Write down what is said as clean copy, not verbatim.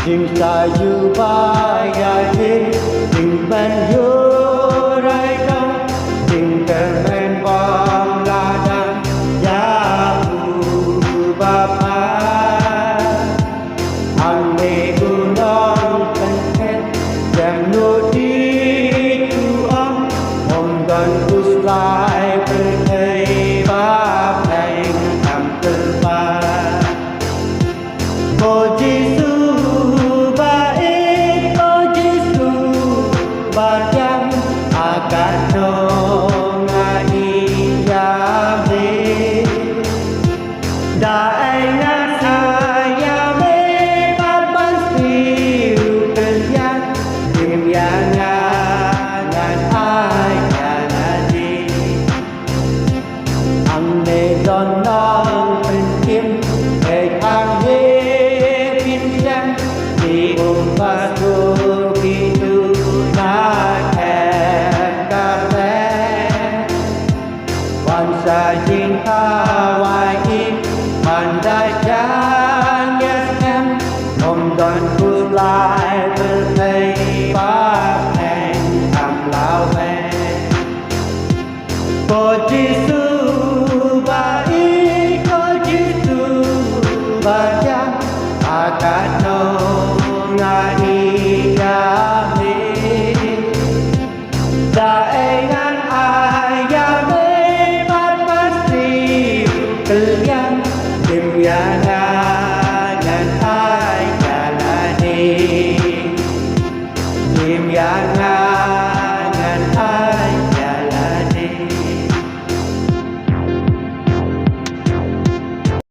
ยิ่งตายอยู่บ้านอย่าคิดยิ่งเป็นอยู่ไรกันยิ่งเกิดเป็นบอมลาดังยาบูบาพาอันนี้กูน้องเป็นเพชรแจ่มนูดีกูอ้อมมกันกูสลายเป็นเทบ้าเพลงทำตื่นมาโอ้จิสุcinta wajib mandang jasem memdan kulai berhei pahen amlawe ko jisu bai ko jisu bajang akano ngani ya me daengan ayam kalian dimyana